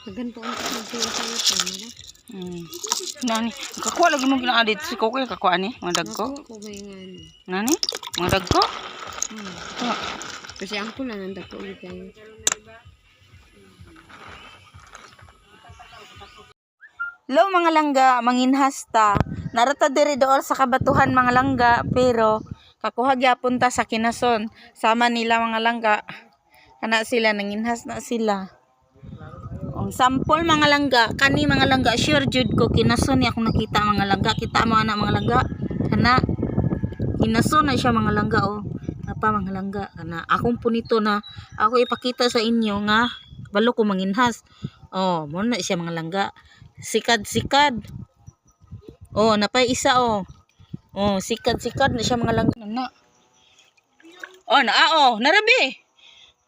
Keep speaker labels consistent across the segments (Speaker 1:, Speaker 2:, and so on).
Speaker 1: Kagan po ang pagkakas sa ito.
Speaker 2: Nani, kakuha lagi mong ginaadit si Kokoy, kakuha ni, mga dagko.
Speaker 1: Ako bayangan.
Speaker 2: Nani, mga dagko.
Speaker 1: Kasi ang pula ng dagko ulit tayo.
Speaker 2: Hello mga langga, manginhasta. Narata diri dool sa kabatuhan mga langga, pero kakuha gyapon ta sa Kinason. Sama nila mga langga. Kana sila nanginhas na sila. Ang sample mga langga, kani mga langga sure jud ko Kinason ni akong nakita mga langga. Kita mo ana mga langga. Kana Kinason na siya mga langga oh. Apa mga langga kana akong punito na ako ipakita sa inyo nga balo ko manginhas. Oh, mo na siya mga langga. Sikad-sikad. Oh, napay isa oh. Oh, sikad-sikad na siya mga langga na. Oh, narabi.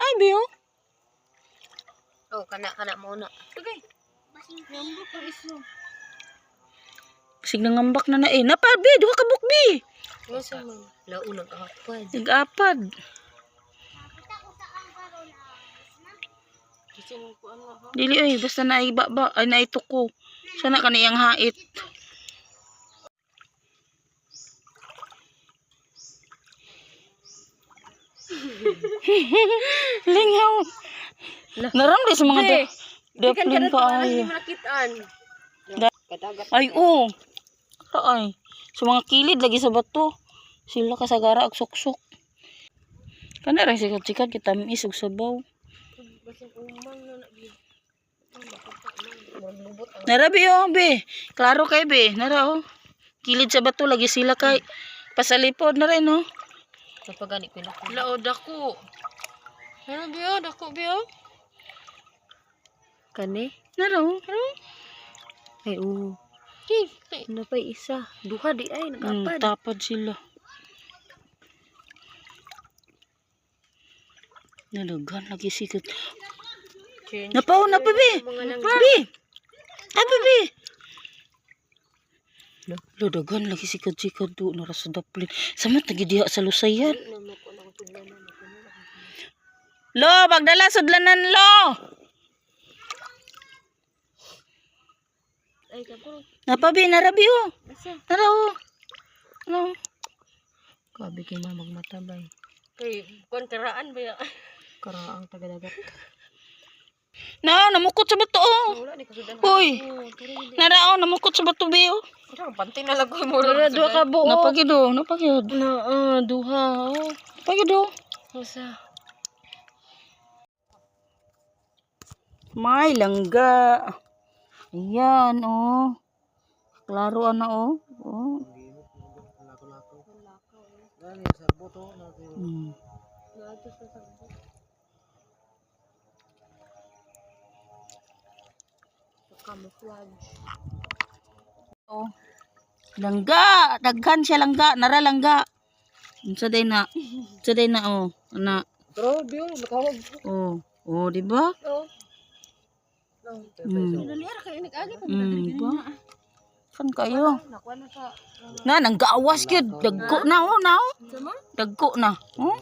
Speaker 2: Ay, biyo.
Speaker 1: Oh, kana muna.
Speaker 2: Okay. Basig nangambak na na eh. Napabi, duha ka bukbi.
Speaker 1: Yes, man. Launag apad.
Speaker 2: Nag-apad. Dili ay basta na ibaba ay naituko. Sana kaniyang hait. Lingaw. Naramdi sa mga deplin pa ay. Ay oh. Ay. Sa mga kilid lagi sa bato. Sila kasagara og suksok. Kana ra sikat-sikat kita isog sabaw. Narabi oh, be. Klaro kay be. Nara oh. Kilid sa bato lagi sila kay pasalipod na rin oh.
Speaker 1: Kapag gani pila.
Speaker 2: Lao dako. Narabi oh, dako be oh.
Speaker 1: Kani?
Speaker 2: Nara oh.
Speaker 1: Ay oo. Napay isa. Duha di ay nagapad.
Speaker 2: Tapad sila. Nalagan lagi sikat. Napaw na pa be. Be. Ay be. Lodagan lagi sikat-sikat do nara sa daplin. Sama tagi diha sa lusayan. Lo, magdala sudlanan lo.
Speaker 1: Ay kapag.
Speaker 2: Napabi narabi oh. Nara oh. No.
Speaker 1: Kabi kay mamag matabay.
Speaker 2: Kay kontraan ba ya?
Speaker 1: Karaang tagadagat.
Speaker 2: Namukot sa bato oh.
Speaker 1: Wala ni kasudan.
Speaker 2: Hoy. Nara oh, namukot sa bato be oh.
Speaker 1: Panty na lagoy mo.
Speaker 2: Duha ka buo. Napagido. Na duha oh. Napagido.
Speaker 1: Usa.
Speaker 2: May langga. Ayan oh. Klaro ana oh. Oh. Oh. Langga, daghan siya langga, nara langga. Unsa day na oh, ana.
Speaker 1: Grabe oh, nakawag.
Speaker 2: Oh. Oh, di ba?
Speaker 1: Oh. Daliara kay nag-agi pa
Speaker 2: Diba? Kan kayo?
Speaker 1: nakuha na sa
Speaker 2: Nang gawas gyud, dagko na oh, na oh. Dagko na. Oh.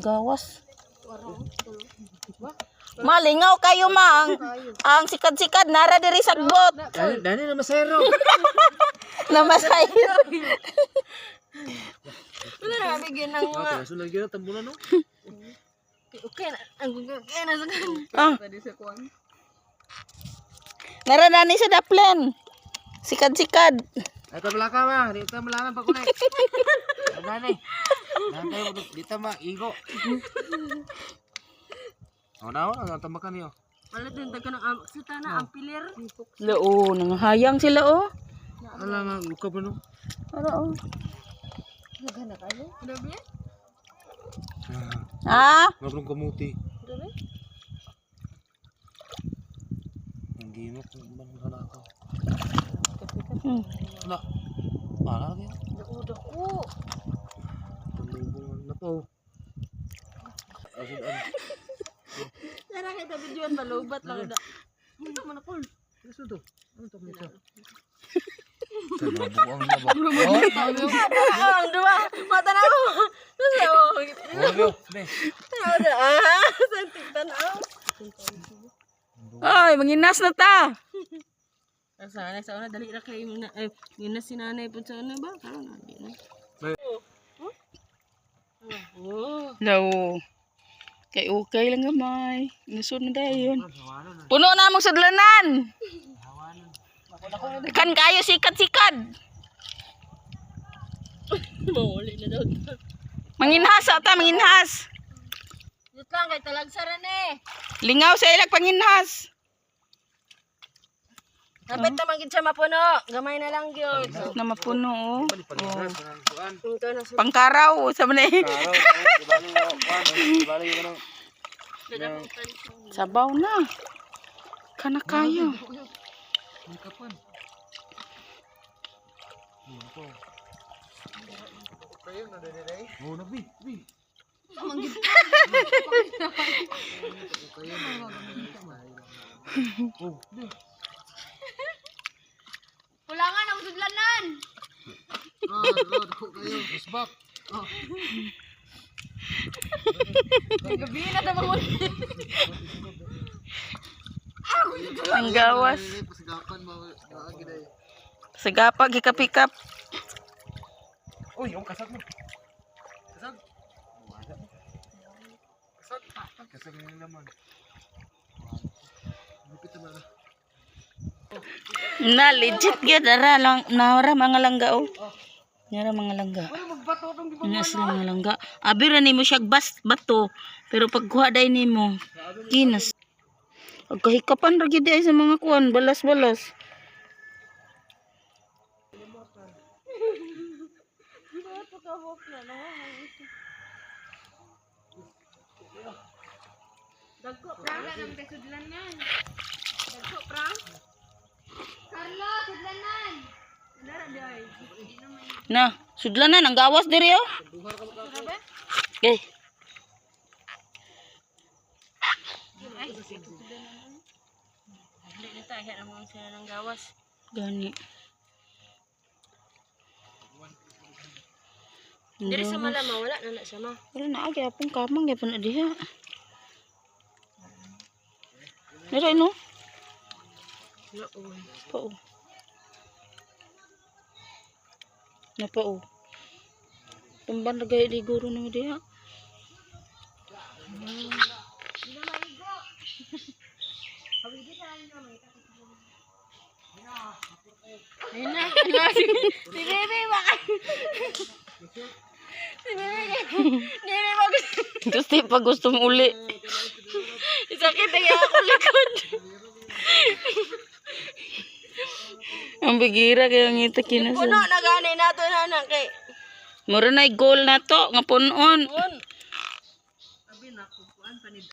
Speaker 2: Gawas. Malingaw kayo ma ang sikad-sikad nara diri sagbot.
Speaker 1: Dani na masayro.
Speaker 2: Namasayro.
Speaker 1: Wala na bigyan ng mga.
Speaker 3: Kaso lagi na tambulan no.
Speaker 1: Okay na, ang gugay na sa kan.
Speaker 2: Ah.
Speaker 1: Tadi sa kuan.
Speaker 2: Nara dani sa daplen. Sikad-sikad.
Speaker 3: Ay ka belaka ma, di ta melangan pa kuno. Dani. Nanti dito maigo. Oh na, ang tambakan niyo.
Speaker 1: Wala din taga ng sita na ang pilir.
Speaker 2: Loo, nanghayang sila oh.
Speaker 3: Ala nga luka pa no.
Speaker 2: Ara oh.
Speaker 1: Gana kayo? Grabe.
Speaker 2: Ah,
Speaker 3: Mabrong kamuti.
Speaker 1: Grabe.
Speaker 3: Ang ginok ng mananakaw.
Speaker 2: hmm.
Speaker 3: Ala. Para lagi.
Speaker 1: Dako.
Speaker 3: Tulubong na po. Asin an.
Speaker 1: Nara kita videoan balubat lang da. Ito man ako.
Speaker 3: Ano to? Ano to nito? Sa buang na ba? Oh,
Speaker 1: Ang duwa. Mata na ako.
Speaker 3: oh, be.
Speaker 1: Tanaw na. Santik tanaw.
Speaker 2: Ay, manginas na ta.
Speaker 1: Sa una, dali na kayo na, yun na si nanay po sa una ba? Karon na, di na. Oh.
Speaker 2: Daw. Kay okay lang gamay. Nasud na dayon. Puno na mong sudlanan. Kan kayo sikat-sikat.
Speaker 1: Mawali na daw.
Speaker 2: Manginhas ta, manginhas.
Speaker 1: Dito lang, kay talagsaran eh.
Speaker 2: Lingaw sa ilag panginhas.
Speaker 1: Kapit na magid siya mapuno. Gamay na lang yun.
Speaker 2: Na mapuno oh.
Speaker 1: Ito na sa
Speaker 2: Pangkaraw sa man eh. Sabaw na. Kana kayo.
Speaker 3: Oh, nabi, bi.
Speaker 1: Kulangan ang sudlanan.
Speaker 3: Kayo, isbak.
Speaker 1: Gabi na daw mo.
Speaker 2: Ang gawas.
Speaker 3: Pasigapan mo, ginaay.
Speaker 2: Sagapag hikap-hikap.
Speaker 3: Uy, yung kasag mo. Kasag. Kasag. Kasag ng laman. Lupit naman na.
Speaker 2: Na legit gyud ara lang nawara mga langga oh. Nara mga langga. Ina sila mga langga. Abi ra nimo siya bato pero pagkuha day nimo kinas. Ag kahikapan ra gyud ay sa mga kuan balas-balas.
Speaker 1: Dagko prang na lang sudlanan. Dagko prang. Carlo, sudlanan. Dara day.
Speaker 2: Na, sudlanan ang gawas diri oh. Okay.
Speaker 1: Dili na tayo ang sila ng gawas.
Speaker 2: Gani.
Speaker 1: Diri sa malama wala na siya ma.
Speaker 2: Wala na agi apong kamang gyapon na diha. Nara no?
Speaker 1: Wala oy.
Speaker 2: Pao. Na pao. Tumban na gaya di guro na diha.
Speaker 1: Ayun na. Si Bebe baka. Si Bebe. Dili mag.
Speaker 2: Gusto pa gusto mo uli.
Speaker 1: Sakit na ako likod.
Speaker 2: Ang bigira kayo ngita kinasan.
Speaker 1: Puno na gani nato na kay.
Speaker 2: Mura na goal na to nga punon.
Speaker 1: Kun. Abi na kuan panid.